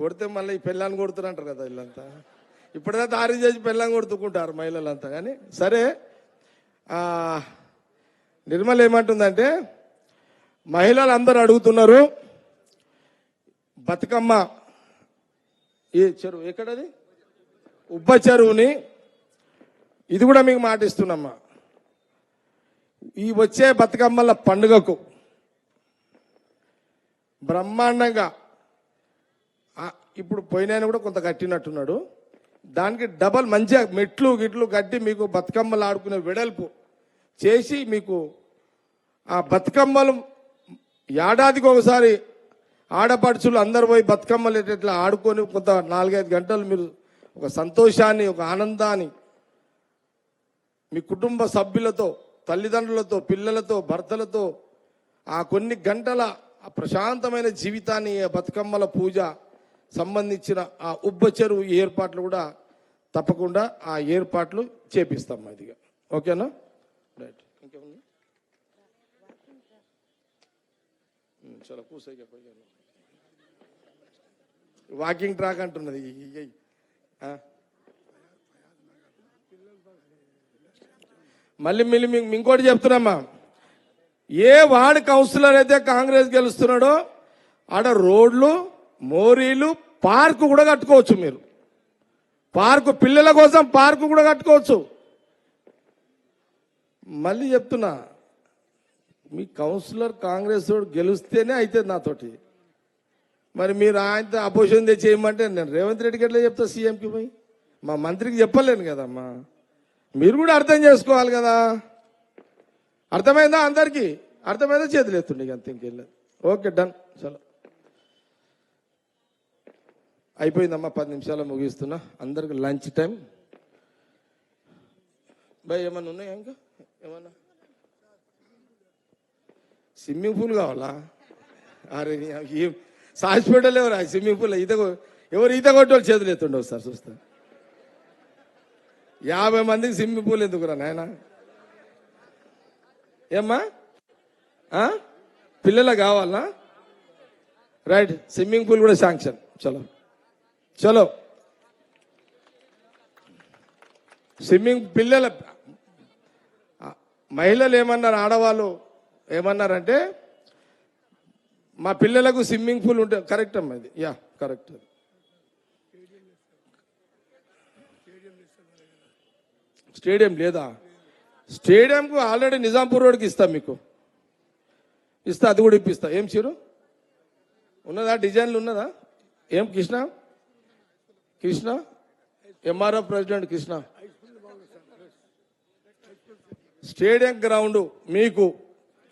కొడితే మళ్ళీ ఈ పెళ్ళాన్ని కొడుతున్నారు కదా వీళ్ళంతా. ఇప్పుడైతే దారి చేసి పెళ్ళాన్ని కొడుతుకుంటారు మహిళలంతా. కానీ సరే, నిర్మల్ ఏమంటుందంటే, మహిళలు అందరూ అడుగుతున్నారు బతుకమ్మ ఈ చెరువు ఎక్కడది, ఉబ్బ చెరువుని, ఇది కూడా మీకు మాట ఇస్తున్నామ్మా, ఈ వచ్చే బతుకమ్మల పండుగకు బ్రహ్మాండంగా, ఇప్పుడు పోయినాయన కూడా కొంత కట్టినట్టున్నాడు, దానికి డబల్ మంచిగా మెట్లు గిట్లు కట్టి మీకు బతుకమ్మలు ఆడుకునే వెడల్పు చేసి మీకు ఆ బతుకమ్మలు ఏడాదికి ఒకసారి ఆడపడుచులు అందరు పోయి బతుకమ్మలు ఎట్లా ఆడుకొని కొంత 4-5 గంటలు మీరు ఒక సంతోషాన్ని, ఒక ఆనందాన్ని మీ కుటుంబ సభ్యులతో, తల్లిదండ్రులతో, పిల్లలతో, భర్తలతో ఆ కొన్ని గంటల ప్రశాంతమైన జీవితాన్ని బతుకమ్మల పూజ సంబంధించిన ఆ ఉబ్బ చెరువు ఏర్పాట్లు కూడా తప్పకుండా ఆ ఏర్పాట్లు చేపిస్తాం. అదిగా ఓకేనా? రైట్. ఇంకేమన్నా చాలా కూసైగా వాకింగ్ ట్రాక్ అంటున్నది. మళ్ళీ మీకు ఇంకోటి చెప్తున్నామ్మా, ఏ వార్డు కౌన్సిలర్ అయితే కాంగ్రెస్ గెలుస్తున్నాడో ఆడ రోడ్లు, మోరీలు, పార్కు కూడా కట్టుకోవచ్చు. మీరు పార్కు, పిల్లల కోసం పార్కు కూడా కట్టుకోవచ్చు. మళ్ళీ చెప్తున్నా, మీ కౌన్సిలర్ కాంగ్రెస్ గెలిస్తేనే అవుతుంది నాతోటి. మరి మీరు ఆయనతో అపోజిషన్ చేయమంటే నేను రేవంత్ రెడ్డికి ఎట్లా చెప్తా? సీఎంకి పోయి మా మంత్రికి చెప్పలేను కదమ్మా. మీరు కూడా అర్థం చేసుకోవాలి కదా. అర్థమైందా? అందరికీ అర్థమైందా? చేతులు ఎత్తుండే అంత, ఇంకెళ్ళలేదు. Okay, done. చలో, అయిపోయిందమ్మా. 10 నిమిషాలు ముగిస్తున్నా. అందరికి లంచ్ టైం. భయ్ ఏమన్నా ఉన్నాయా? ఇంకా ఏమన్నా? స్విమ్మింగ్ పూల్ కావాలా? అరే ఏం హాస్పిటల్ ఎవరు స్విమ్మింగ్ పూల్? ఎవరు ఈత కొట్టేవాళ్ళు చేతులు ఎత్తుండే ఒకసారి చూస్తా. 50 మందికి స్విమ్మింగ్ పూల్ ఎందుకురా నాయన? ఏమ్మా పిల్లలు కావాలనా? రైట్, స్విమ్మింగ్ పూల్ కూడా శాంక్షన్. చలో చలో, స్విమ్మింగ్ పిల్లల మహిళలు ఏమన్నారు, ఆడవాళ్ళు ఏమన్నారంటే, మా పిల్లలకు స్విమ్మింగ్ పూల్ ఉంటే కరెక్ట్ అమ్మా. ఇది యా కరెక్ట్. స్టేడియం లేదా? స్టేడియంకు ఆల్రెడీ నిజాంపూర్ రోడ్కి ఇస్తా, మీకు ఇస్తా, అది కూడా ఇప్పిస్తా. ఏం చీరు ఉన్నదా? డిజైన్లు ఉన్నదా? ఏం Krishna MRF president Krishna, stadium ground మీకు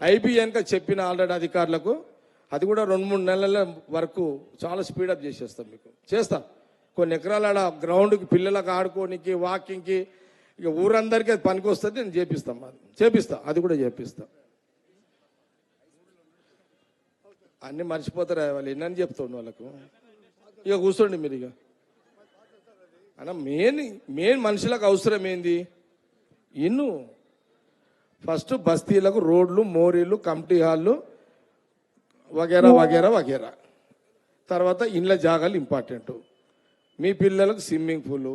ఐబిఎన్గా చెప్పిన ఆల్రెడీ అధికారులకు, అది కూడా 2-3 నెలల వరకు చాలా స్పీడప్ చేసేస్తాం. మీకు చేస్తాం. కొన్ని ఎకరాల గ్రౌండ్కి పిల్లలకు ఆడుకోనికి, వాకింగ్కి, ఇక ఊరందరికీ అది పనికి వస్తుంది. నేను చేపిస్తా, అది కూడా చేపిస్తా. అన్నీ మర్చిపోతారా వాళ్ళు? ఎన్నని చెప్తాను వాళ్ళకు. ఇక కూర్చోండి మీరు. ఇక అన్న మెయిన్ మనుషులకు అవసరం ఏంది? ఇన్ను ఫస్ట్ బస్తీలకు రోడ్లు, మోరీలు, కమిటీ హాళ్ళు వగేరా వగేరా వగేరా. తర్వాత ఇండ్ల జాగాలు ఇంపార్టెంట్. మీ పిల్లలకు స్విమ్మింగ్ పూలు,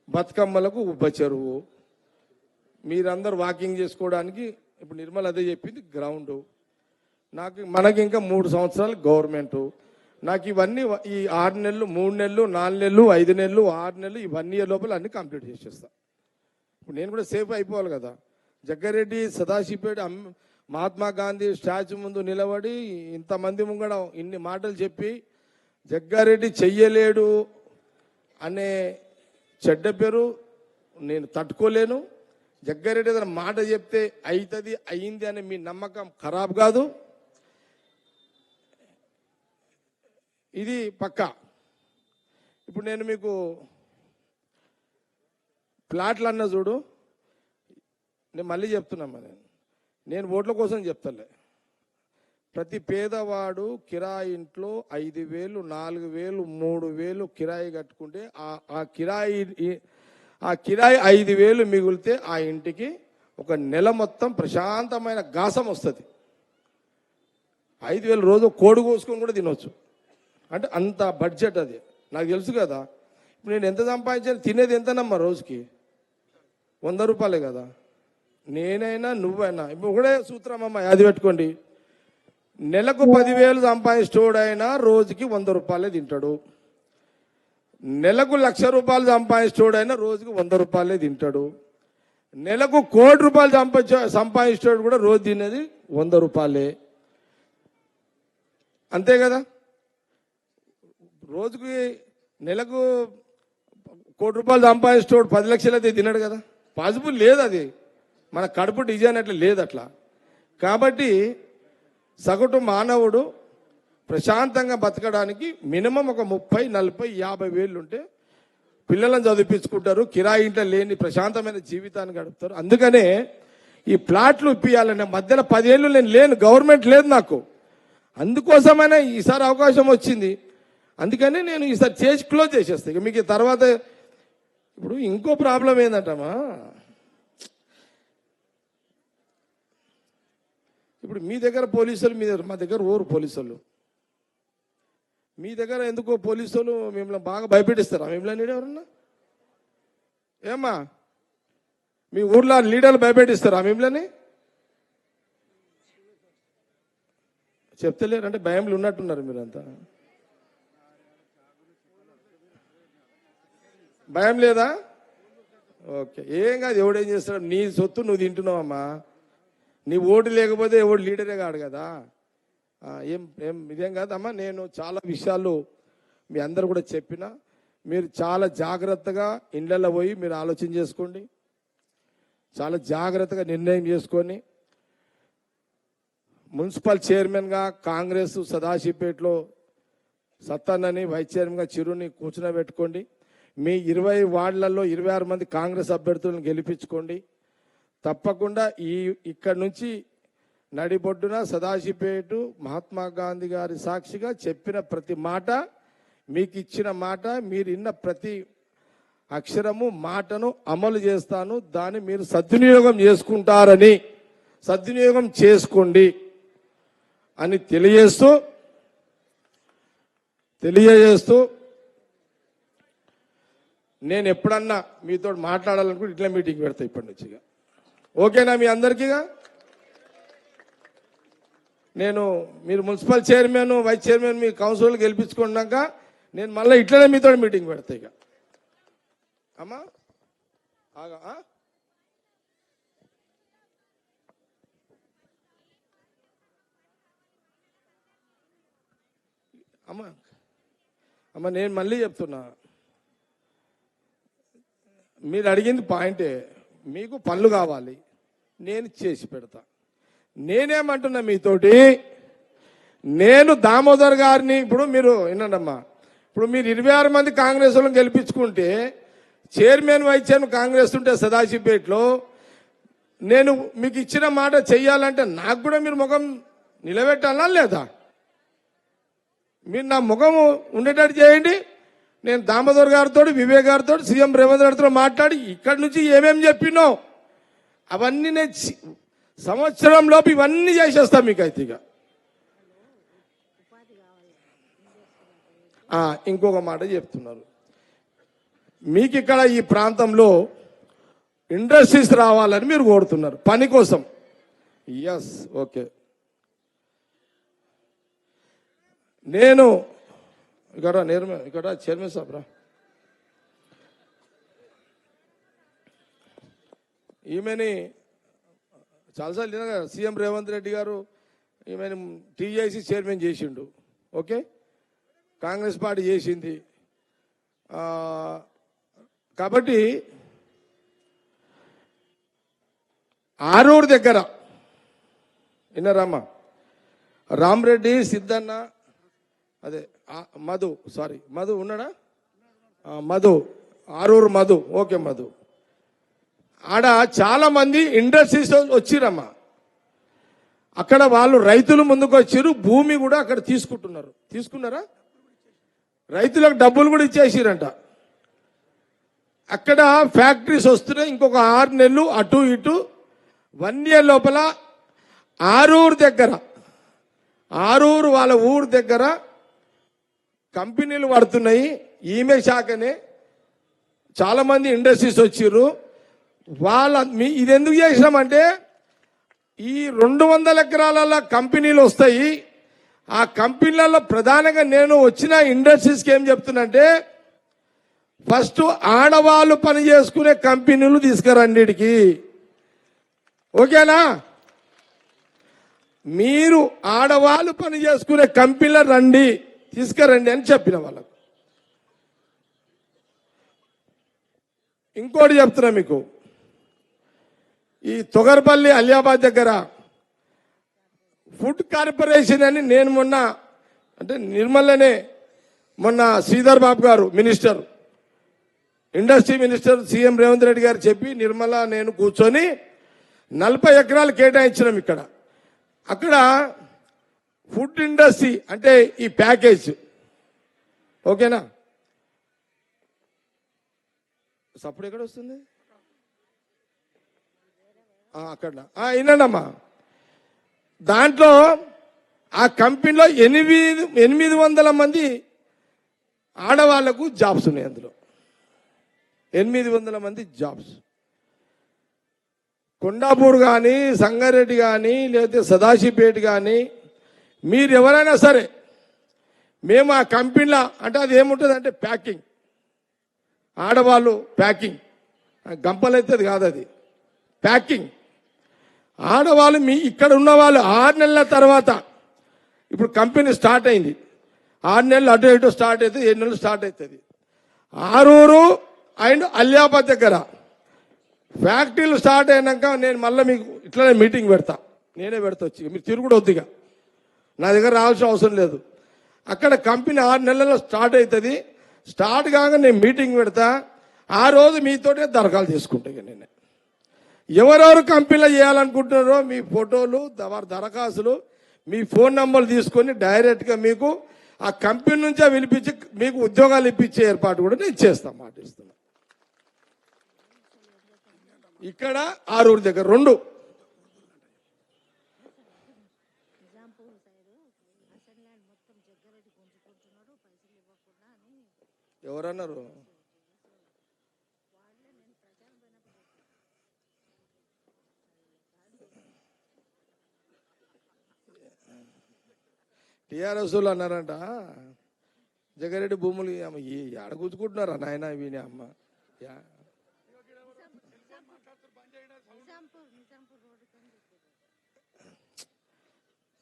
బతుకమ్మలకు ఉబ్బ చెరువు, మీరందరూ వాకింగ్ చేసుకోవడానికి ఇప్పుడు నిర్మల్ అదే చెప్పింది గ్రౌండు. మనకి ఇంకా 3 సంవత్సరాలు గవర్నమెంటు. నాకు ఇవన్నీ ఈ 6 నెలలు, 3 నెలలు, 4 నెలలు, 5 నెలలు, 6 నెలలు, ఈ 1 ఇయర్ లోపల అన్ని కంప్లీట్ చేసేస్తా. ఇప్పుడు నేను కూడా సేఫ్ అయిపోవాలి కదా. జగ్గారెడ్డి సదాశివపేట మహాత్మా గాంధీ స్టాచ్యూ ముందు నిలబడి ఇంతమంది ముంగడ ఇన్ని మాటలు చెప్పి జగ్గారెడ్డి చెయ్యలేడు అనే చెడ్డ పేరు నేను తట్టుకోలేను. జగ్గారెడ్డి ఏదైనా మాట చెప్తే అవుతుంది, అయింది అనే మీ నమ్మకం ఖరాబ్ కాదు. ఇది పక్కా. ఇప్పుడు నేను మీకు ప్లాట్లు అన్న చూడు, నేను మళ్ళీ చెప్తున్నామ్మా, నేను ఓట్ల కోసం చెప్తలే. ప్రతి పేదవాడు కిరాయి ఇంట్లో 5,000, 4,000, 3,000 కిరాయి కట్టుకుంటే ఆ కిరాయి 5,000 మిగిలితే ఆ ఇంటికి ఒక నెల మొత్తం ప్రశాంతమైన గాసం వస్తుంది. 5,000 రోజు కోడి కోసుకొని కూడా తినవచ్చు. అంటే అంత బడ్జెట్ అది నాకు తెలుసు కదా. ఇప్పుడు నేను ఎంత సంపాదించాను, తినేది ఎంతనమ్మా రోజుకి? 100 రూపాయలే కదా. నేనైనా నువ్వైనా ఇప్పుడు ఒకటే సూత్రం అమ్మా, అది పెట్టుకోండి. నెలకు 10,000 సంపాదించోడైనా రోజుకి 100 రూపాయలే తింటాడు. నెలకు 1,00,000 రూపాయలు సంపాదించోడైనా రోజుకి 100 రూపాయలే తింటాడు. నెలకు 1,00,00,000 రూపాయలు సంపాదించోడు కూడా రోజు తినేది 100 రూపాయలే. అంతే కదా. రోజుకి నెలకు 1,00,00,000 రూపాయలు సంపాదించోడు 10 లక్షలు అయితే తినడు కదా. పాసిబుల్ లేదు అది. మన కడుపు డిజైన్ అట్లా లేదు అట్లా. కాబట్టి సగటు మానవుడు ప్రశాంతంగా బతకడానికి మినిమం ఒక 30, 40, 50 వేలు ఉంటే పిల్లలను చదివించుకుంటారు, కిరాయి ఇంట్లో లేని ప్రశాంతమైన జీవితాన్ని గడుపుతారు. అందుకనే ఈ ప్లాట్లు ఇప్పియాలనే మధ్యలో 10 ఏళ్ళు నేను లేను, గవర్నమెంట్ లేదు నాకు. అందుకోసమైనా ఈసారి అవకాశం వచ్చింది. అందుకని నేను ఈసారి చేసి క్లోజ్ చేసేస్తాను. ఇక మీకు తర్వాత ఇప్పుడు ఇంకో ప్రాబ్లం ఏంటంటమ్మా, ఇప్పుడు మీ దగ్గర పోలీసులు, మా దగ్గర ఓరు పోలీసులు. మీ దగ్గర ఎందుకో పోలీసులు మిమ్మల్ని బాగా భయపెట్టిస్తారా? మిమ్మల్ని ఎవరన్నా ఏమ్మా మీ ఊర్లో లీడర్లు భయపెట్టిస్తారా మిమ్మల్ని? చెప్తలేరు అంటే భయంలో ఉన్నట్టున్నారు మీరంతా. భయం లేదా? ఓకే, ఏం కాదు. ఎవడేం చేస్తాడు? నీ సొత్తు నువ్వు తింటున్నావమ్మా. నీ ఓటు లేకపోతే ఎవడు లీడరే కాడు కదా. ఏం ఏం ఇదేం కాదమ్మా. నేను చాలా విషయాలు మీ అందరు కూడా చెప్పిన, మీరు చాలా జాగ్రత్తగా ఇండ్లలో పోయి మీరు ఆలోచన చేసుకోండి. చాలా జాగ్రత్తగా నిర్ణయం చేసుకొని మున్సిపల్ చైర్మన్గా కాంగ్రెస్ సదాశివపేటలో సత్తన్నని, వైస్ చైర్మన్గా చిరుని కూర్చునబెట్టుకోండి. మీ 20 వార్డులలో 26 మంది కాంగ్రెస్ అభ్యర్థులను గెలిపించుకోండి. తప్పకుండా ఇక్కడి నుంచి నడిబొడ్డున సదాశివపేట మహాత్మా గాంధీ గారి సాక్షిగా చెప్పిన ప్రతి మాట, మీకు ఇచ్చిన మాట, మీరు ఇన్న ప్రతి అక్షరము మాటను అమలు చేస్తాను. దాన్ని మీరు సద్వినియోగం చేసుకుంటారని, సద్వినియోగం చేసుకోండి అని తెలియజేస్తూ నేను ఎప్పుడన్నా మీతో మాట్లాడాలనుకుంటే ఇట్లా మీటింగ్ పెడతా ఇప్పటి నుంచి. ఓకేనా మీ అందరికీగా? మీరు మున్సిపల్ చైర్మన్, వైస్ చైర్మన్, మీ కౌన్సిల్ గెలిపించుకున్నాక నేను మళ్ళీ ఇట్లనే మీతో మీటింగ్ పెడతా. ఇక అమ్మా అమ్మ నేను మళ్ళీ చెప్తున్నా, మీరు అడిగింది పాయింటే. మీకు పనులు కావాలి, నేను చేసి పెడతా. నేనేమంటున్నా మీతోటి, నేను దామోదర్ గారిని ఇప్పుడు మీరు వినండమ్మా, ఇప్పుడు మీరు 26 మంది కాంగ్రెస్ వాళ్ళని గెలిపించుకుంటే, చైర్మన్ వైస్ చైర్మన్ కాంగ్రెస్ ఉంటే సదాశివపేటలో, నేను మీకు ఇచ్చిన మాట చెయ్యాలంటే నాకు కూడా మీరు ముఖం నిలబెట్టాలా లేదా? మీరు నా ముఖం ఉండేటట్టు చేయండి. నేను దామోదర్ గారితో, వివేక్ గారితో, సీఎం రేవంత్ గారితో మాట్లాడి ఇక్కడి నుంచి ఏమేమి చెప్పినో అవన్నీ నేను సంవత్సరంలోపు ఇవన్నీ చేసేస్తా మీకు. అయితే ఇక ఇంకొక మాట చెప్తున్నారు, మీకు ఇక్కడ ఈ ప్రాంతంలో ఇండస్ట్రీస్ రావాలని మీరు కోరుతున్నారు పని కోసం. Yes, okay. నేను ఇక్కడ చైర్మన్ సాబ్ రా, ఈమెని చాలాసార్లు సీఎం రేవంత్ రెడ్డి గారు ఈమెను టీజేసీ చైర్మన్ చేసిండు. ఓకే, కాంగ్రెస్ పార్టీ చేసింది. కాబట్టి ఆరూరు దగ్గర విన్నారమ్మా, రామరెడ్డి, సిద్ధన్న, అదే మధు ఉన్నాడా? మధు, ఆరూరు మధు. ఓకే, మధు ఆడ చాలా మంది ఇండస్ట్రీస్ వచ్చిరమ్మా. అక్కడ వాళ్ళు రైతులు ముందుకు వచ్చారు, భూమి కూడా అక్కడ తీసుకున్నారా? రైతులకు డబ్బులు కూడా ఇచ్చేసిరంట. అక్కడ ఫ్యాక్టరీస్ వస్తున్నాయి. ఇంకొక 6 నెలలు అటు ఇటు 1 year లోపల ఆరూరు వాళ్ళ ఊరు దగ్గర కంపెనీలు పడుతున్నాయి. ఈమె శాఖనే చాలా మంది ఇండస్ట్రీస్ వచ్చిర్రు. ఇది ఎందుకు చేసినామంటే ఈ 200 ఎకరాల కంపెనీలు వస్తాయి. ఆ కంపెనీలలో ప్రధానంగా నేను వచ్చిన ఇండస్ట్రీస్కి ఏం చెప్తున్నంటే, ఫస్ట్ ఆడవాళ్ళు పని చేసుకునే కంపెనీలు తీసుకురండి ఇడికి. ఓకేనా? మీరు ఆడవాళ్ళు పని చేసుకునే కంపెనీలు రండి, తీసుకురండి అని చెప్పిన వాళ్ళకు. ఇంకోటి చెప్తున్నా మీకు, ఈ తొగర్పల్లి అలియాబాద్ దగ్గర ఫుడ్ కార్పొరేషన్ అని నేను మొన్న అంటే నిర్మలనే మొన్న శ్రీధర్ బాబు గారు minister, industry minister CM Revanth Reddy గారు చెప్పి నిర్మల నేను కూర్చొని 40 ఎకరాలు కేటాయించినాం ఇక్కడ. అక్కడ ఫుడ్ ఇండస్ట్రీ అంటే ఈ ప్యాకేజ్. ఓకేనా? సప్పుడు ఎక్కడ వస్తుంది? అక్కడ వినండమ్మా. దాంట్లో ఆ కంపెనీలో 800 మంది ఆడవాళ్లకు జాబ్స్ ఉన్నాయి. అందులో 800 మంది జాబ్స్. కొండాపూర్ కానీ, సంగారెడ్డి కానీ, లేకపోతే సదాశివపేట కానీ, మీరు ఎవరైనా సరే మేము ఆ కంపెనీలో అంటే అది ఏముంటుంది అంటే ప్యాకింగ్, ఆడవాళ్ళు ప్యాకింగ్, గంపలైతే అది కాదు, అది ప్యాకింగ్. ఆడవాళ్ళు మీ ఇక్కడ ఉన్న వాళ్ళు 6 నెలల తర్వాత, ఇప్పుడు కంపెనీ స్టార్ట్ అయింది, 6 నెలలు అటు ఇటు స్టార్ట్ అవుతుంది, 7 నెలలు స్టార్ట్ అవుతుంది. ఆరూరు అండ్ అలియాబాద్ దగ్గర ఫ్యాక్టరీలు స్టార్ట్ అయినాక నేను మళ్ళీ మీకు ఇట్లనే మీటింగ్ పెడతా, నేనే పెడతా వచ్చి, మీరు తిరుగుడు వద్దుగా, నా దగ్గర రావాల్సిన అవసరం లేదు. అక్కడ కంపెనీ 6 నెలల్లో స్టార్ట్ అవుతుంది. స్టార్ట్ కాగా నేను మీటింగ్ పెడతా, ఆ రోజు మీతోటే దరఖాస్తు తీసుకుంటా. నేను ఎవరెవరు కంపెనీలో చేయాలనుకుంటున్నారో మీ ఫోటోలు, దరఖాస్తులు, మీ ఫోన్ నంబర్లు తీసుకొని డైరెక్ట్గా మీకు ఆ కంపెనీ నుంచే పిలిపించి మీకు ఉద్యోగాలు ఇప్పించే ఏర్పాటు కూడా నేను చేస్తాను, మాట ఇస్తున్నా. ఇక్కడ ఆరూరు దగ్గర 2 ఎవరన్నారు? టీఆర్ఎస్ వాళ్ళు అన్నారంట, జగ్గారెడ్డి భూములు ఆడ గుంజుకుంటున్నారా నాయన వీని అమ్మ.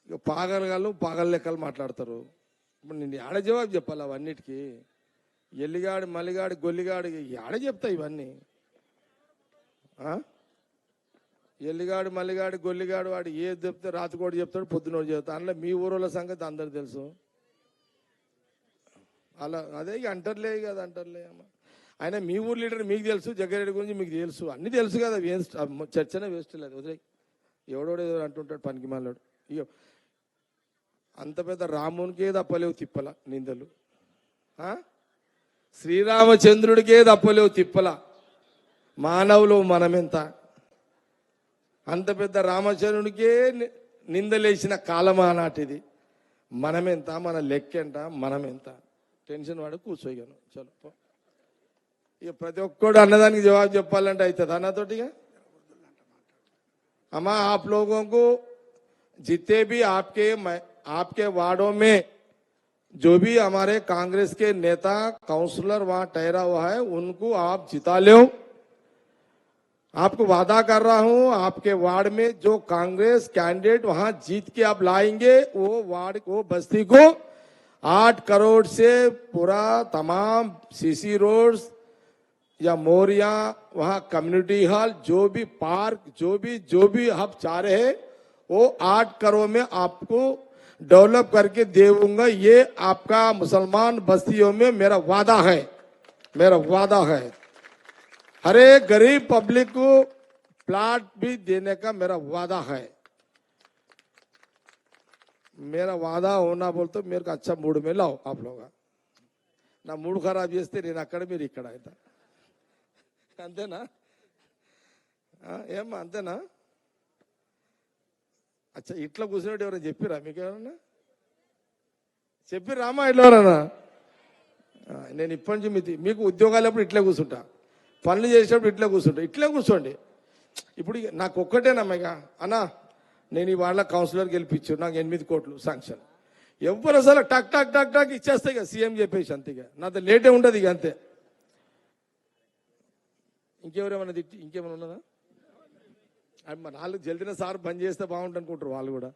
ఇక పాగల లెక్కలు మాట్లాడతారు. ఇప్పుడు నేను ఆడ జవాబు చెప్పాలి అవన్నిటికీ. ఎల్లిగాడు, మల్లిగాడు, గొల్లిగాడు ఆడ చెప్తా ఇవన్నీ. ఎల్లిగాడు, మల్లిగాడు, గొల్లిగాడు వాడు ఏది చెప్తే రాత్రికోటి చెప్తాడు, పొద్దునోడు చెప్తాడు. అందులో మీ ఊరోళ్ళ సంగతి అందరు తెలుసు. అలా అదే ఇక అంటారులే కదా, అంటారులే అమ్మ. ఆయన మీ ఊరు లీడర్ మీకు తెలుసు, జగ్గారెడ్డి గురించి మీకు తెలుసు, అన్నీ తెలుసు కదా. చర్చనే వేస్ట్ లేదు, వదిలే. ఎవడోడో అంటుంటాడు పనికి మాలోడు. ఇక అంత పెద్ద రామునికే తప్పలేవు తిప్పల నిందలు, శ్రీరామచంద్రుడికే తప్పలేవు తిప్పల. మానవులు మనమెంత? అంత పెద్ద రామచంద్రుడికే నిందలేసిన కాలం ఆనాటిది. మనమెంత? మన లెక్కెంట? మనమెంత? టెన్షన్ వాడు కూర్చోగాను. చలో ఇక ప్రతి ఒక్కడు అన్నదానికి జవాబు చెప్పాలంటే అవుతుంది అన్నతోటిగా. అమ్మా आप लोगों को जितने भी आपके वार्डों में जो भी हमारे कांग्रेस के नेता काउंसलर वहां ठहरा हुआ है उनको आप जिता लो। आपको वादा कर रहा हूं, आपके वार्ड में जो कांग्रेस कैंडिडेट वहां जीत के आप लाएंगे, वो वार्ड को बस्ती को 8 करोड़ से पूरा तमाम सीसी रोड्स या मोरिया, वहां कम्युनिटी हॉल, जो भी पार्क, जो भी आप चाह रहे हैं वो 8 करोड़ में आपको डेवलप करके देऊंगा। ये आपका मुसलमान बस्तियों में मेरा वादा है, मेरा वादा है। हर एक गरीब पब्लिक को प्लाट भी देने का मेरा वादा है। मेरा वादा होना बोल तो मेरे को अच्छा मूड में लाओ आप लोग। ना मूड खराब చేస్తే నేను అక్కడ మీరు ఇక్కడ అయితే అంతేనా? ఏమ్మా అంతేనా? అచ్చా ఇట్లా కూర్చున్నట్టు ఎవరైనా చెప్పిరా మీకు? ఎవరన్నా చెప్పిరామా? ఇట్లా ఎవరన్నా నేను ఇప్పటి నుంచి మీకు ఉద్యోగాలప్పుడు ఇట్లే కూర్చుంటా, పనులు చేసేటప్పుడు ఇట్లే కూర్చుంటా, ఇట్లే కూర్చోండి. ఇప్పుడు నాకు ఒక్కటేనమ్మా అన్నా, నేను ఇవాళ కౌన్సిలర్ గెలిపించు, నాకు 8 కోట్లు శాంక్షన్. ఎవరు అసలు టక్ టక్ టక్ టక్ ఇచ్చేస్తాయి ఇక సీఎం చెప్పేసి అంతే. నాతో లేటే ఉండదు ఇక అంతే. ఇంకెవరేమన్నా ఇంకేమైనా ఉన్నదా? మరి వాళ్ళు జల్దిన సార్ బంద్ చేస్తే బాగుంటుంది అనుకుంటారు వాళ్ళు కూడా.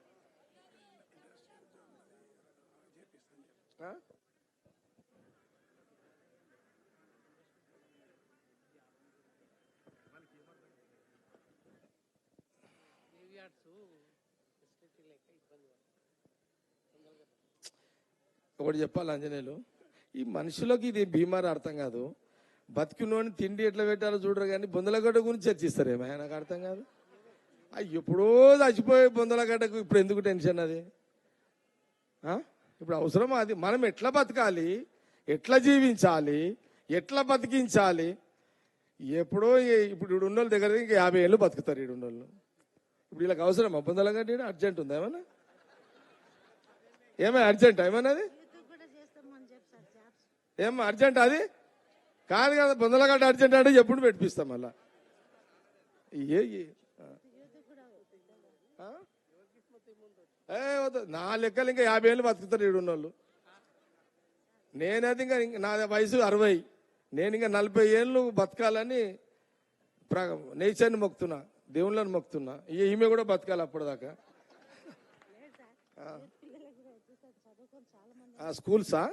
ఒకటి చెప్పాలి ఆంజనేయులు, ఈ మనుషులకు ఇది బీమారి అర్థం కాదు. బతికినోని తిండి ఎట్లా పెట్టాలో చూడరు కానీ బొందలగడ్డ గురించి చర్చిస్తారేమో, నాకు అర్థం కాదు. ఎప్పుడో చచ్చిపోయే బొందలగడ్డకు ఇప్పుడు ఎందుకు టెన్షన్? అది ఇప్పుడు అవసరమా? అది మనం ఎట్లా బతకాలి, ఎట్లా జీవించాలి, ఎట్లా బతికించాలి? ఎప్పుడో ఇప్పుడు ఉన్నోళ్ళ దగ్గర ఇంకా 50 ఏళ్ళు బతుకుతారు. ఉన్నోళ్ళు ఇప్పుడు వీళ్ళకి అవసరమా బొందలగడ్డ? అర్జెంట్ ఉందా ఏమన్నా? ఏమైనా అర్జెంట్ ఏమన్నది? ఏమో అర్జెంట్ అది కాదు కదా. బొందలగడ్డ అర్జెంట్ అంటే ఎప్పుడు పెట్టిస్తాం మళ్ళా. నా లెక్కలు ఇంకా 50 ఏళ్ళు బతుకుతారు ఈడున్నోళ్ళు. నేనైతే ఇంకా నా వయసు 60, నేను ఇంకా 40 ఏళ్ళు బతకాలని నేచర్ని మొక్కుతున్నా, దేవుళ్ళని మొక్కుతున్నా. ఈమె కూడా బతకాలి అప్పటిదాకా. స్కూల్సా?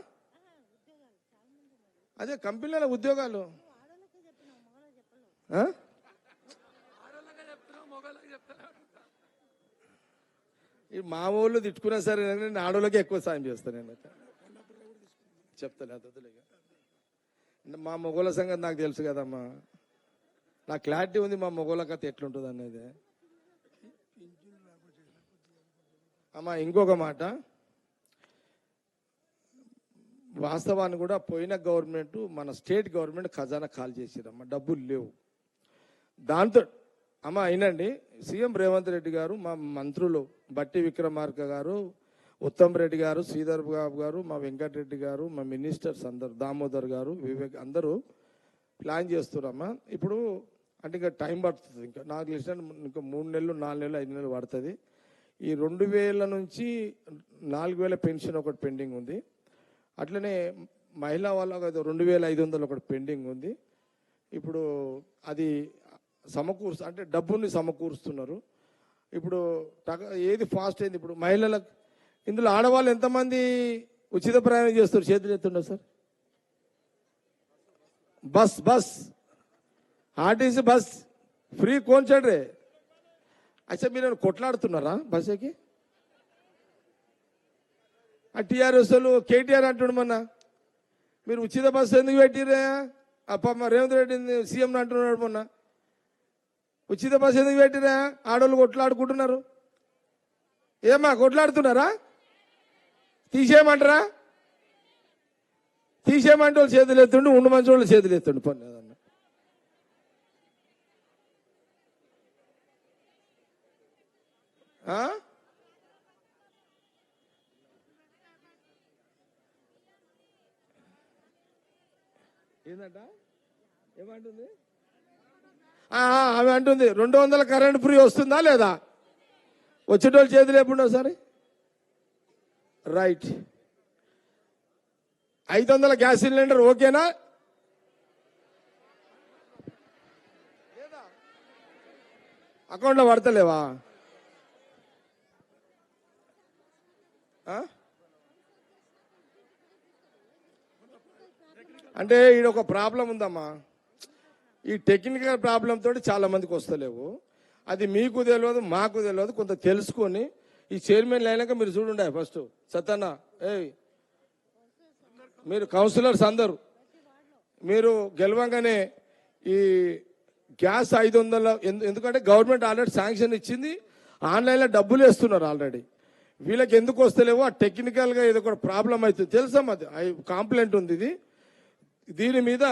అదే కంపెనీల ఉద్యోగాలు. మా ఊళ్ళో తిట్టుకున్నా సరే నేను ఆడోళ్ళకి ఎక్కువ సాయం చేస్తాను. నేనైతే చెప్తాను, మా మొగోళ్ళ సంగతి నాకు తెలుసు కదమ్మా, నాకు క్లారిటీ ఉంది మా మొగోళ్ళ కథ ఎట్లుంటుంది అనేది. అమ్మా ఇంకొక మాట, వాస్తవాన్ని కూడా పోయిన గవర్నమెంట్ మన స్టేట్ గవర్నమెంట్ ఖజానా కాల్ చేసిరమ్మా, డబ్బులు లేవు. దాంతో అమ్మా అయినండి, సీఎం రేవంత్ రెడ్డి గారు, మా మంత్రులు బట్టి విక్రమార్క గారు, ఉత్తమ్ రెడ్డి గారు, శ్రీధర్ బాబు గారు, మా వెంకటరెడ్డి గారు, మా మినిస్టర్స్ అందరు, దామోదర్ గారు, వివేక్ అందరూ ప్లాన్ చేస్తున్నారమ్మా. ఇప్పుడు అంటే ఇంకా టైం పడుతుంది, ఇంకా నాకు తెలిసిన ఇంకా 3 నెలలు 4 నెలలు 5 నెలలు పడుతుంది. ఈ 2000 నుంచి 4000 పెన్షన్ ఒకటి పెండింగ్ ఉంది. అట్లనే మహిళా వాళ్ళకు 2500 ఒకటి పెండింగ్ ఉంది. ఇప్పుడు అది అంటే డబ్బుని సమకూరుస్తున్నారు. ఇప్పుడు ఏది ఫాస్ట్ అయింది? ఇప్పుడు మహిళలకు, ఇందులో ఆడవాళ్ళు ఎంతమంది ఉచిత ప్రయాణం చేస్తారు? చేతులు ఎత్తుండ sir. Bus RTC bus free కోన్చండ్రే. అచ్చా మీరు కొట్లాడుతున్నారా బస్ ఎక్కి? ఆ టీఆర్ఎస్ వాళ్ళు కేటీఆర్ అంటుండు మొన్న, మీరు ఉచిత బస్సు ఎందుకు పెట్టిరే? రేవంత్ రెడ్డి సీఎం అంటున్నాడు మొన్న, ఉచిత బస్సు ఎందుకు పెట్టిరా? ఆడోళ్ళు కొట్లాడుకుంటున్నారు. ఏమా కొట్లాడుతున్నారా? తీసేయమంటారా? తీసేయమంటే వాళ్ళు చేతులు ఎత్తుండు, ఉండు మంచి వాళ్ళు చేతులు ఎత్తుండు. పని ఏదన్నా ఏంటంట? ఏమంటుంది ఆమె? అంటుంది 200 కరెంట్ ఫ్రీ వస్తుందా లేదా? వచ్చేటోళ్ళు చేతులు ఎప్పుడు ఒకసారి. రైట్. 500 గ్యాస్ సిలిండర్ ఓకేనా? అకౌంట్లో పడతలేవా? అంటే ఈడ ఒక ప్రాబ్లం ఉందమ్మా, ఈ టెక్నికల్ ప్రాబ్లం తోటి చాలా మందికి వస్తలేవు. అది మీకు తెలియదు, మాకు తెలియదు. కొంత తెలుసుకొని ఈ చైర్మన్ అయినాక మీరు చూడుండే ఫస్ట్ సతన్న, మీరు కౌన్సిలర్స్ అందరూ మీరు గెలవంగానే ఈ గ్యాస్ 500, ఎందుకంటే గవర్నమెంట్ ఆల్రెడీ శాంక్షన్ ఇచ్చింది, ఆన్లైన్లో డబ్బులు వేస్తున్నారు ఆల్రెడీ. వీళ్ళకి ఎందుకు వస్తలేవో ఆ టెక్నికల్గా ఏదో ఒక ప్రాబ్లం అవుతుంది తెలుసమ్మా. అది కంప్లైంట్ ఉంది. దీని మీద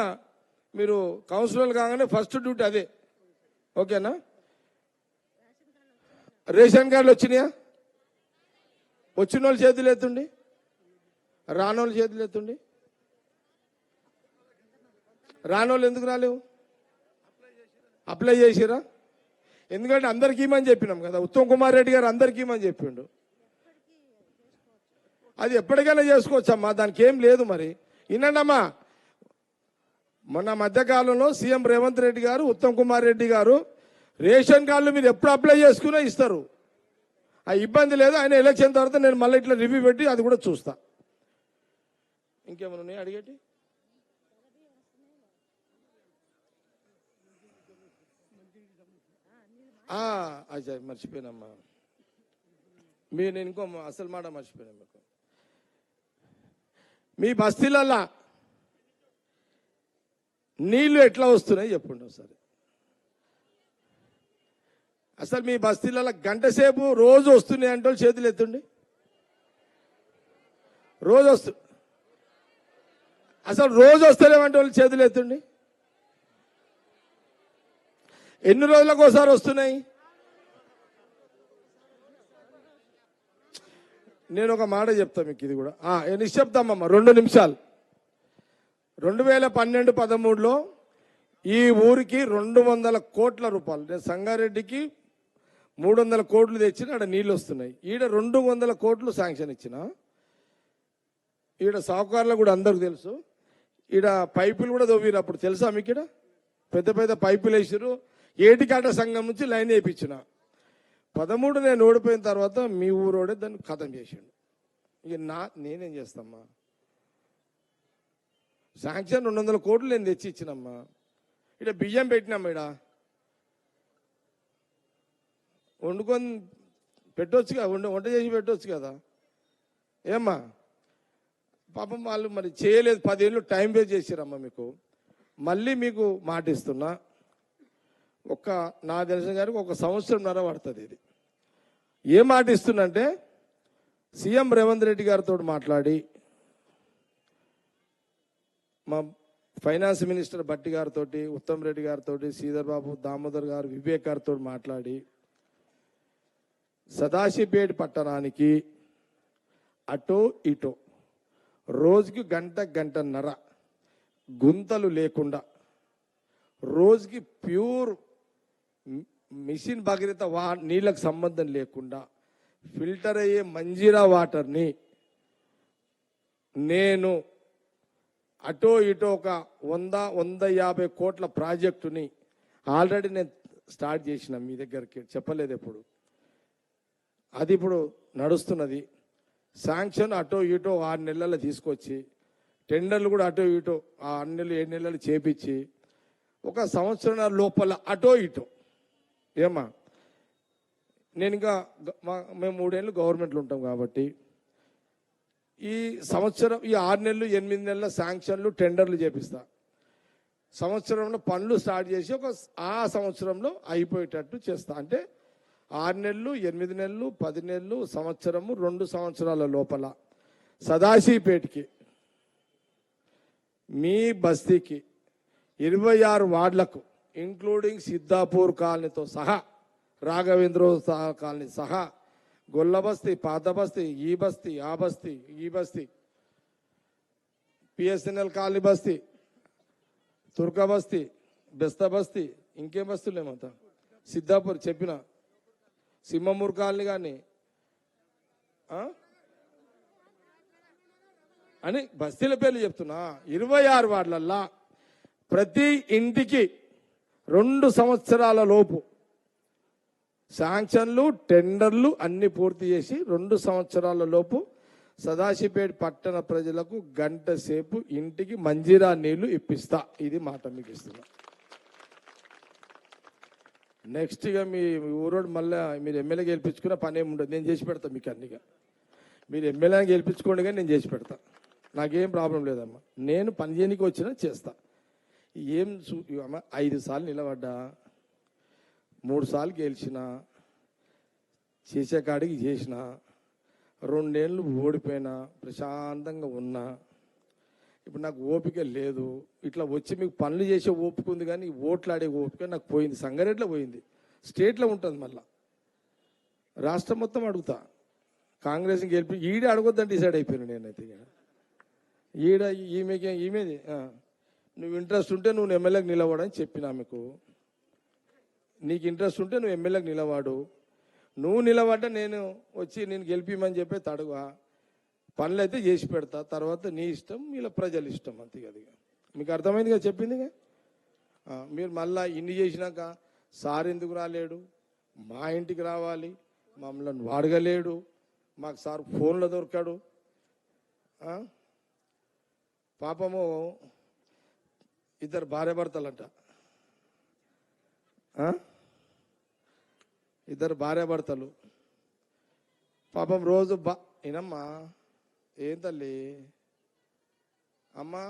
మీరు కౌన్సిలర్ కాగానే ఫస్ట్ డ్యూటీ అదే. ఓకేనా? రేషన్ కార్డులు వచ్చినాయా? వచ్చిన వాళ్ళు చేతులు ఎత్తుండి, రానోళ్ళు చేతులు ఎత్తుండి. రానోళ్ళు ఎందుకు రాలేవు? అప్లై చేసిరా? ఎందుకంటే అందరికి ఇమని చెప్పినాం కదా, ఉత్తమ్ కుమార్ రెడ్డి గారు అందరికి ఇమని చెప్పిండు. అది ఎప్పటికైనా చేసుకోవచ్చమ్మా, దానికి ఏం లేదు. మరి వినండమ్మా, మొన్న మధ్యకాలంలో సీఎం రేవంత్ రెడ్డి గారు, ఉత్తమ్ కుమార్ రెడ్డి గారు రేషన్ కార్డులు మీరు ఎప్పుడు అప్లై చేసుకున్నా ఇస్తారు, ఆ ఇబ్బంది లేదు. ఆయన ఎలక్షన్ తర్వాత నేను మళ్ళీ ఇట్లా రివ్యూ పెట్టి అది కూడా చూస్తా. ఇంకేమైనా ఉన్నాయి అడిగేటి? అచ్చా, మర్చిపోయినమ్మా, నేను ఇంకో అసలు మాట మర్చిపోయినా. మీకు మీ బస్తీలల్లా నీళ్లు ఎట్లా వస్తున్నాయి చెప్పండి ఒకసారి. అసలు మీ బస్తీలలో గంట సేపు రోజు వస్తున్నాయి అంటే చేతులు ఎత్తండి. రోజు అసలు రోజు వస్తలేమంటే వాళ్ళు చేతులు ఎత్తండి. ఎన్ని రోజులకు ఒకసారి వస్తున్నాయి? నేను ఒక మాట చెప్తా మీకు, ఇది కూడా నిశ్శబ్దమ్మమ్మ 2 నిమిషాలు. 2012-13లో ఈ ఊరికి 200 కోట్ల రూపాయలు, నేను సంగారెడ్డికి 300 కోట్లు తెచ్చిన, ఆడ నీళ్ళు వస్తున్నాయి. ఈడ 200 కోట్లు శాంక్షన్ ఇచ్చిన. ఈడ సావుకారులకు కూడా అందరికి తెలుసు. ఈడ పైపులు కూడా తవ్విరు అప్పుడు, తెలుసా మీకు? ఈడ పెద్ద పెద్ద పైపులు వేసారు. ఏటికాట సంఘం నుంచి లైన్ వేయించిన. 13 నేను ఓడిపోయిన తర్వాత మీ ఊరోడే దాన్ని ఖతం చేసిండు. ఇక నేనేం చేస్తామ్మా, శాంక్షన్ 200 కోట్లు నేను తెచ్చి ఇచ్చినమ్మా. ఇక్కడ బియ్యం పెట్టినమ్మా, ఇక్కడ వండుకొని పెట్టవచ్చు కదా, వంట చేసి పెట్టవచ్చు కదా. ఏమ్మా పాపం వాళ్ళు మరి చేయలేదు, 10 ఏళ్ళు టైం వేస్ట్ చేసిరమ్మా మీకు. మళ్ళీ మీకు మాట ఇస్తున్నా, నా తెలిసిన గారికి 1 సంవత్సరంన్నర పడుతుంది ఇది. ఏ మాట ఇస్తున్నంటే, సీఎం రేవంత్ రెడ్డి గారితో మాట్లాడి, మా ఫైనాన్స్ మినిస్టర్ భట్టి గారితో, ఉత్తమ్ రెడ్డి గారితో, శ్రీధర్ బాబు, దామోదర్ గారు, వివేక్ గారితో మాట్లాడి సదాశివపేట పట్టణానికి అటో ఇటో రోజుకి గంటన్నర గుంతలు లేకుండా, రోజుకి ప్యూర్ మిషన్ భగీరథ నీళ్ళకు సంబంధం లేకుండా ఫిల్టర్ అయ్యే మంజీరా వాటర్ని నేను అటో ఇటో ఒక 100-150 కోట్ల ప్రాజెక్టుని ఆల్రెడీ నేను స్టార్ట్ చేసిన. మీ దగ్గరికి చెప్పలేదు ఎప్పుడు, అది ఇప్పుడు నడుస్తున్నది. శాంక్షన్ అటో ఇటో 6 నెలల్లో తీసుకొచ్చి, టెండర్లు కూడా అటో ఇటో 6 నెలలు 7 నెలలు చేపించి, 1 సంవత్సరం లోపల అటో ఇటో. ఏమ్మా, నేను ఇంకా మేము 3 ఏళ్ళు గవర్నమెంట్లో ఉంటాం కాబట్టి, ఈ సంవత్సరం ఈ 6 నెలలు 8 నెలల శాంక్షన్లు టెండర్లు చేపిస్తా. సంవత్సరంలో పనులు స్టార్ట్ చేసి ఆ సంవత్సరంలో అయిపోయేటట్టు చేస్తా. అంటే 6 నెలలు, 8 నెలలు, 10 నెలలు, సంవత్సరము, 2 సంవత్సరాల లోపల సదాశివపేటకి, మీ బస్తీకి 26 వార్డులకు ఇంక్లూడింగ్ సిద్ధాపూర్ కాలనీతో సహా, రాఘవేంద్ర కాలనీ సహా, గొల్ల బస్తీ, పాత బస్తీ, ఈ బస్తీ, ఆ బస్తీ, ఈ బస్తీ, పిఎస్ఎన్ఎల్ కాలనీ బస్తీ, తుర్కా బస్తీ, బెస్తా బస్తీ, ఇంకేం బస్తీలు ఏమంతా, సిద్ధాపూర్ చెప్పిన, సింహమూర్ కాలనీ కానీ అని బస్తీల పేర్లు చెప్తున్నా. 26 వార్డులల్లా ప్రతి ఇంటికి 2 సంవత్సరాల లోపు శాంక్షన్లు టెండర్లు అన్ని పూర్తి చేసి 2 సంవత్సరాల లోపు సదాశివపేట పట్టణ ప్రజలకు గంట సేపు ఇంటికి మంజీరా నీళ్లు ఇప్పిస్తా. ఇది మాట మీకు ఇస్తున్నా. నెక్స్ట్ ఇక మీ ఊరోడు మళ్ళీ మీరు ఎమ్మెల్యే గెలిపించుకున్న పని ఏమి ఉండదు, నేను చేసి పెడతా మీకు అన్నిగా. మీరు ఎమ్మెల్యేని గెలిపించుకోండి కానీ నేను చేసి పెడతా, నాకేం ప్రాబ్లం లేదమ్మా. నేను పని చేయడానికి వచ్చినా చేస్తా. ఏం 5 సార్లు నిలబడ్డా, 3 సార్లు గెలిచిన, చేసే కాడికి చేసిన, 2 ఏళ్ళు ఓడిపోయినా, ప్రశాంతంగా ఉన్నా. ఇప్పుడు నాకు ఓపిక లేదు. ఇట్లా వచ్చి మీకు పనులు చేసే ఓపిక ఉంది కానీ ఓట్లాడే ఓపిక నాకు పోయింది. సంగారెడ్డిలో పోయింది, స్టేట్లో ఉంటుంది. మళ్ళా రాష్ట్రం మొత్తం అడుగుతా. కాంగ్రెస్ని గెలిపి ఈడే అడగొద్దని డిసైడ్ అయిపోయాను నేనైతే. ఈమెది నువ్వు ఇంట్రెస్ట్ ఉంటే నువ్వు ఎమ్మెల్యేకి నిలబడని చెప్పినా మీకు. నీకు ఇంట్రెస్ట్ ఉంటే నువ్వు ఎమ్మెల్యేకి నిలబడు. నువ్వు నిలబడ్డా నేను వచ్చి నేను గెలిపిమని చెప్పి తడుగా పనులు అయితే చేసి పెడతా. తర్వాత నీ ఇష్టం, వీళ్ళ ప్రజల ఇష్టం, అంతే కదా. మీకు అర్థమైందిగా చెప్పిందిగా. మీరు మళ్ళా ఇన్ని చేసినాక సార్ ఎందుకు రాలేడు, మా ఇంటికి రావాలి, మమ్మల్ని వాడగలేడు, మాకు సార్ ఫోన్లో దొరకాడు. పాపము ఇద్దరు భార్యాభర్తలంట, ఇద్దరు భార్యాభర్తలు పాపం రోజు ఏనమ్మా, ఏం తల్లి అమ్మా,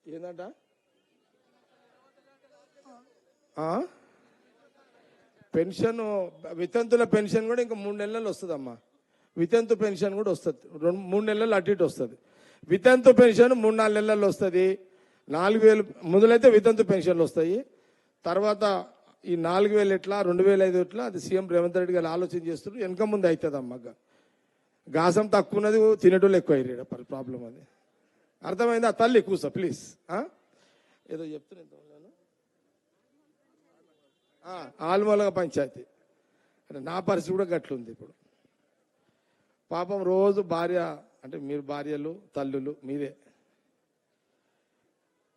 ఏందంట పెన్షన్, వితంతుల పెన్షన్ కూడా ఇంకా 3 నెలలు వస్తుంది అమ్మా. వితంతు పెన్షన్ కూడా వస్తుంది, 2-3 నెలలు అటు ఇటు వస్తుంది. వితంతు పెన్షన్ 3-4 నెలల్లో వస్తుంది. 4,000 మొదలైతే వితంతు పెన్షన్లు వస్తాయి. తర్వాత ఈ 4,000 ఎట్లా, 2,500 ఎట్లా, అది సీఎం రేవంత్ రెడ్డి గారు ఆలోచన చేస్తున్నారు. వెనక ముందు అవుతుంది అమ్మ. గాసం తక్కువ ఉన్నది, తినేటోళ్ళు ఎక్కువ అయ్యారు. ప్రాబ్లం అది అర్థమైందా తల్లి? కూసా ప్లీజ్. ఏదో చెప్తున్నాను. ఆల్మూలగా పంచాయతీ అంటే నా పరిస్థితి కూడా గట్లుంది ఇప్పుడు. పాపం రోజు భార్య, అంటే మీరు భార్యలు తల్లులు మీరే,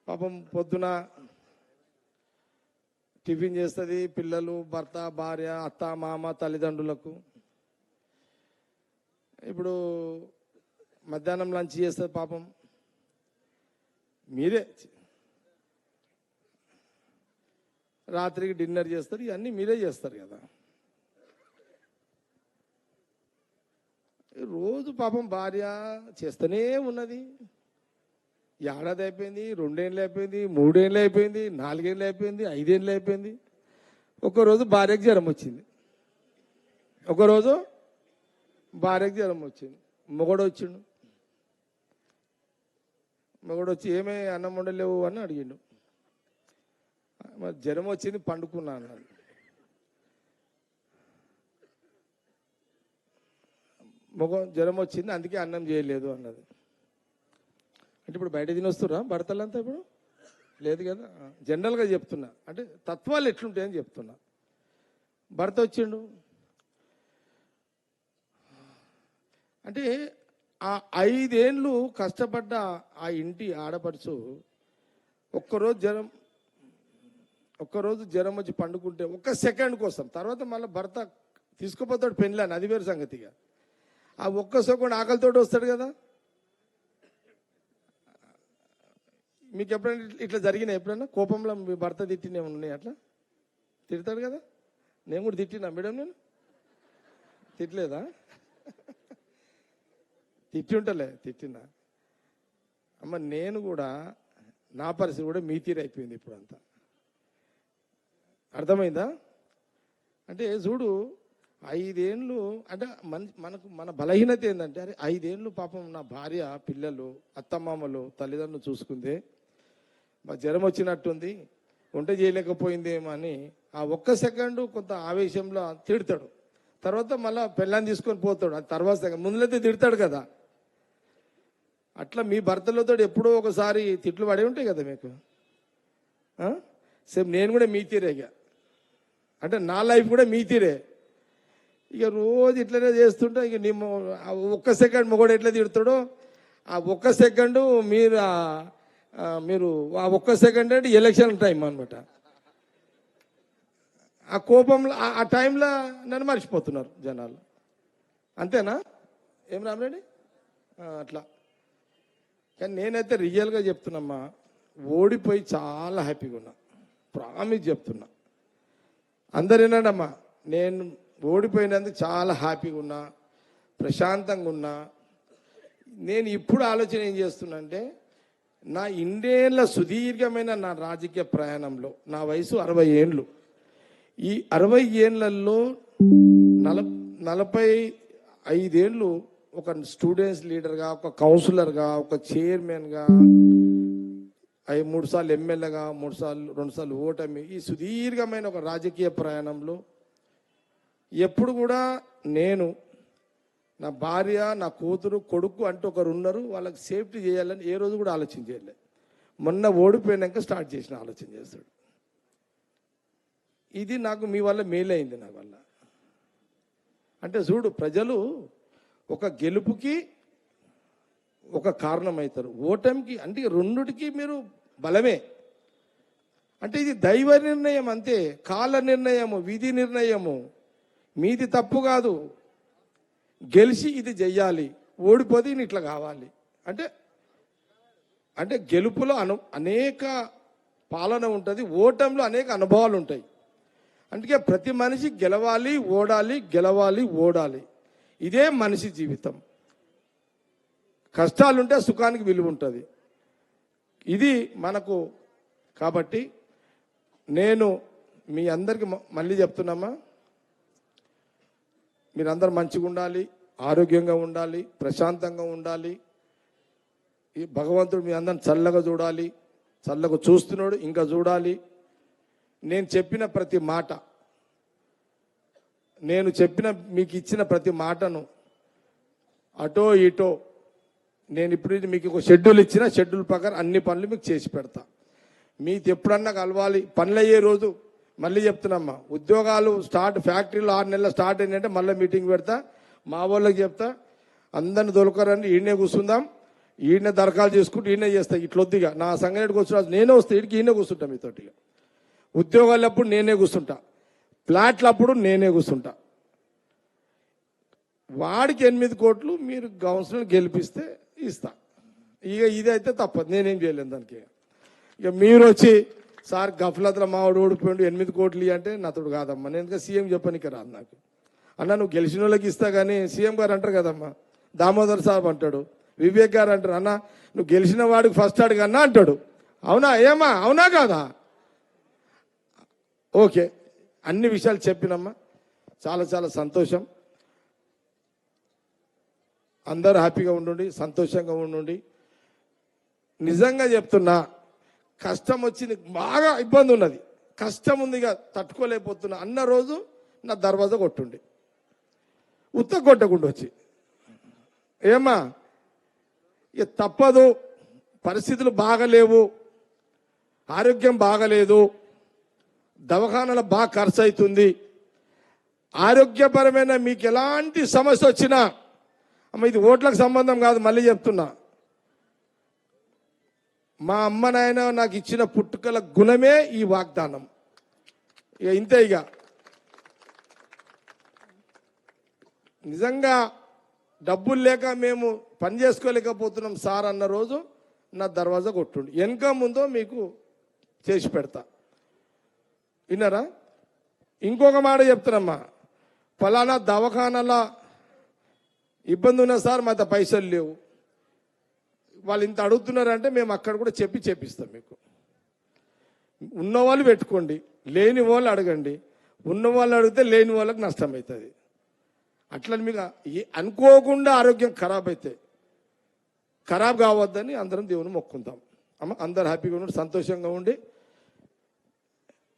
పాపం పొద్దున టిఫిన్ చేస్తుంది, పిల్లలు, భర్త, భార్య, అత్త, మామ, తల్లిదండ్రులకు. ఇప్పుడు మధ్యాహ్నం లంచ్ చేస్తుంది పాపం మీరే, రాత్రికి డిన్నర్ చేస్తారు, ఇవన్నీ మీరే చేస్తారు కదా. రోజు పాపం భార్య చేస్తూనే ఉన్నది. ఏడాది అయిపోయింది, 2 ఏళ్ళు అయిపోయింది, 3 ఏళ్ళు అయిపోయింది, 4 ఏళ్ళు అయిపోయింది, 5 ఏళ్ళు అయిపోయింది. ఒకరోజు భార్యకు జ్వరం వచ్చింది, ఒకరోజు భార్యకు జ్వరం వచ్చింది. మొగడు వచ్చిండు, మొగడు వచ్చి ఏమే అన్నం వండలేవు అని అడిగిండు. మరి జ్వరం వచ్చింది పండుకున్నా అన్నాడు. జ్వరం వచ్చింది అందుకే అన్నం చేయలేదు అన్నది. అంటే ఇప్పుడు బయట తినొస్తురా భర్తలంతా? ఇప్పుడు లేదు కదా. జనరల్గా చెప్తున్నా, అంటే తత్వాలు ఎట్లుంటాయని చెప్తున్నా. భర్త వచ్చిండు అంటే ఆ 5 ఏళ్ళు కష్టపడ్డ ఆ ఇంటి ఆడపడుచు ఒక్కరోజు జ్వరం వచ్చి పండుకుంటే 1 సెకండ్ కోసం, తర్వాత మళ్ళీ భర్త తీసుకుపోతాడు పెళ్ళాన్ని, అది వేరు సంగతిగా. ఆ 1 సెకండ్ ఆకలితోటి వస్తాడు కదా. మీకు ఎప్పుడైనా ఇట్లా జరిగినా? ఎప్పుడైనా కోపంలో మీ భర్త తిట్టినే ఉన్నాయి? అట్లా తిడతాడు కదా. నేను కూడా తిట్టినా మేడం, నేను తిట్టలేదా? తిట్టినా అమ్మ. నేను కూడా నా పరిస్థితి కూడా మీ తీరు అయిపోయింది ఇప్పుడు అంతా. అర్థమైందా? అంటే చూడు, 5 ఏళ్ళు అంటే మన బలహీనత ఏంటంటే, అరే 5 ఏళ్ళు పాపం నా భార్య, పిల్లలు, అత్తమామలు, తల్లిదండ్రులు చూసుకుందే, మా జ్వరం వచ్చినట్టుంది, వంట చేయలేకపోయిందేమో అని ఆ 1 సెకండు కొంత ఆవేశంలో తిడతాడు. తర్వాత మళ్ళీ పెళ్ళాన్ని తీసుకొని పోతాడు. అది తర్వాత ముందులైతే తిడతాడు కదా. అట్లా మీ భర్తలతో ఎప్పుడో ఒకసారి తిట్లు పడి ఉంటాయి కదా మీకు. సేమ్ నేను కూడా మీ తీరేగా, అంటే నా లైఫ్ కూడా మీ తీరే. ఇక రోజు ఇట్లనే చేస్తుంటా. ఇక నీ 1 సెకండ్ మొగడు ఎట్లా తిడతాడో, ఆ 1 సెకండు మీరు ఆ 1 సెకండ్ అంటే ఎలక్షన్ టైం అనమాట. ఆ కోపంలో ఆ టైంలో నన్ను మర్చిపోతున్నారు జనాలు. అంతేనా? ఏం రామరెడ్డి? అట్లా. కానీ నేనైతే రియల్గా చెప్తున్నామ్మా, ఓడిపోయి చాలా హ్యాపీగా ఉన్నా. ప్రామిస్ చెప్తున్నా, అందరు వినండమ్మా. నేను ఓడిపోయినందుకు చాలా హ్యాపీగా ఉన్నా, ప్రశాంతంగా ఉన్నా. నేను ఇప్పుడు ఆలోచన ఏం చేస్తున్నా అంటే, నా ఇండేళ్ల సుదీర్ఘమైన నా రాజకీయ ప్రయాణంలో, నా వయసు 60 ఏళ్ళు, ఈ 60 ఏళ్లలో 45 ఏళ్ళు ఒక స్టూడెంట్స్ లీడర్గా, ఒక కౌన్సిలర్గా, ఒక చైర్మన్గా, 3 సార్లు ఎమ్మెల్యేగా, 2 సార్లు ఓటమి, ఈ సుదీర్ఘమైన ఒక రాజకీయ ప్రయాణంలో ఎప్పుడు కూడా నేను నా భార్య, నా కూతురు, కొడుకు అంటూ ఒకరు ఉన్నారు, వాళ్ళకి సేఫ్టీ చేయాలని ఏ రోజు కూడా ఆలోచన చేయలేదు. మొన్న ఓడిపోయినాక స్టార్ట్ చేసిన ఆలోచన చేస్తాడు. ఇది నాకు మీ వల్ల మేలైంది. నా వల్ల అంటే చూడు, ప్రజలు ఒక గెలుపుకి ఒక కారణం అవుతారు, ఓటమికి అంటే రెండుటికి మీరు బలమే. అంటే ఇది దైవ నిర్ణయం అంతే, కాల నిర్ణయము, విధి నిర్ణయము, మీది తప్పు కాదు. గెలిచి ఇది చెయ్యాలి, ఓడిపోతే ఇట్లా కావాలి. అంటే అంటే గెలుపులో అనేక పాలన ఉంటుంది, ఓటంలో అనేక అనుభవాలు ఉంటాయి. అందుకే ప్రతి మనిషి గెలవాలి, ఓడాలి, గెలవాలి, ఓడాలి. ఇదే మనిషి జీవితం. కష్టాలుంటే సుఖానికి విలువ ఉంటుంది. ఇది మనకు. కాబట్టి నేను మీ అందరికీ మళ్ళీ చెప్తున్నామా, మీరందరూ మంచిగా ఉండాలి, ఆరోగ్యంగా ఉండాలి, ప్రశాంతంగా ఉండాలి. ఈ భగవంతుడు మీ అందరిని చల్లగా చూడాలి, చల్లగా చూస్తున్నాడు, ఇంకా చూడాలి. నేను చెప్పిన ప్రతి మాట, నేను చెప్పిన మీకు ఇచ్చిన ప్రతి మాటను అటో ఇటో నేను ఇప్పుడు మీకు ఒక షెడ్యూల్ ఇచ్చిన, షెడ్యూల్ ప్రకారం అన్ని పనులు మీకు చేసి పెడతా. మీకు ఎప్పుడన్నా కలవాలి, పనులు అయ్యే రోజు మళ్ళీ చెప్తున్నామ్మా, ఉద్యోగాలు స్టార్ట్, ఫ్యాక్టరీలో 6 నెలలు స్టార్ట్ అయిందంటే మళ్ళీ మీటింగ్ పెడతా, మా వాళ్ళకి చెప్తా, అందరిని దొరకరండి, ఈయనే కూర్చుందాం, ఈయన దరఖాలు చేసుకుంటూ ఈయనే చేస్తా. ఇట్లొద్దిగా నా సంగతికి వచ్చిన నేనే వస్తా, ఈడికి ఈయనే కూర్చుంటా మీతోటిగా. ఉద్యోగాలప్పుడు నేనే కూర్చుంటా, ఫ్లాట్లప్పుడు నేనే కూర్చుంటా. వాడికి 8 కోట్లు మీరు కౌన్సిలర్ గెలిపిస్తే ఇస్తా. ఇక ఇదైతే తప్పదు, నేనేం చేయలేను దానికి. ఇక మీరు వచ్చి సార్ గఫలతల మావాడు ఓడిపోయిండు 8 కోట్లు అంటే నాతోడు కాదమ్మా, నేను ఇంకా సీఎం చెప్పనిక రాదు నాకు. అన్న నువ్వు గెలిచిన వాళ్ళకి ఇస్తా కానీ సీఎం గారు అంటారు కదమ్మా, దామోదర్ సాబ్ అంటాడు, వివేక్ గారు అంటారు, అన్న నువ్వు గెలిచిన వాడికి ఫస్ట్ అడుగు అన్నా అంటాడు. అవునా ఏమా, అవునా కాదా? ఓకే, అన్ని విషయాలు చెప్పినమ్మా, చాలా చాలా సంతోషం. అందరూ హ్యాపీగా ఉండండి, సంతోషంగా ఉండండి. నిజంగా చెప్తున్నా, కష్టం వచ్చింది, బాగా ఇబ్బంది ఉన్నది, కష్టం ఉందిగా తట్టుకోలేకపోతున్నా అన్న రోజు నా దర్వాజా కొట్టుండి, ఉత్త కొట్టకుండా వచ్చి, ఏమా ఇక తప్పదు, పరిస్థితులు బాగలేవు, ఆరోగ్యం బాగలేదు, దవాఖానాలో బాగా ఖర్చు అవుతుంది, ఆరోగ్యపరమైన మీకు ఎలాంటి సమస్య వచ్చినా, అమ్మ ఇది ఓట్లకు సంబంధం కాదు, మళ్ళీ చెప్తున్నా, మా అమ్మ నాయన నాకు ఇచ్చిన పుట్టుకల గుణమే ఈ వాగ్దానం. ఇక ఇంతే. ఇక నిజంగా డబ్బులు లేక మేము పని చేసుకోలేకపోతున్నాం సార్ అన్న రోజు నా దర్వాజా కొట్టుండి, వెనక ముందో మీకు చేసి పెడతా. విన్నారా? ఇంకొక మాట చెప్తున్నామ్మా, ఫలానా దవాఖానాల ఇబ్బంది ఉన్నా సార్, మా పైసలు లేవు, వాళ్ళు ఇంత అడుగుతున్నారంటే మేము అక్కడ కూడా చెప్పిస్తాం. మీకు ఉన్నవాళ్ళు పెట్టుకోండి, లేని వాళ్ళు అడగండి, ఉన్న వాళ్ళు అడిగితే లేని వాళ్ళకి నష్టం అవుతుంది. అట్లా మీకు అనుకోకుండా ఆరోగ్యం ఖరాబ్ అయితే ఖరాబ్ కావద్దని అందరం దేవుని మొక్కుంటాం. అమ్మ అందరు హ్యాపీగా ఉండి సంతోషంగా ఉండి,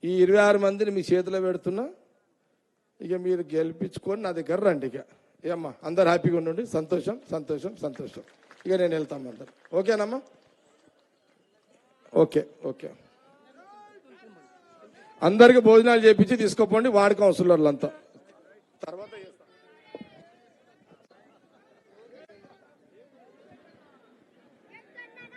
ఈ 26 మందిని మీ చేతిలో పెడుతున్నా, ఇక మీరు గెలిపించుకొని నా దగ్గర రండి. ఇక ఏమ్మా అందరు హ్యాపీగా ఉండండి, సంతోషం సంతోషం సంతోషం. ఇక నేను వెళ్తాం అందరు, ఓకేనమ్మా? ఓకే ఓకే, అందరికి భోజనాలు చేపించి తీసుకోపోండి, వాడి కౌన్సిలర్లు అంతా తర్వాత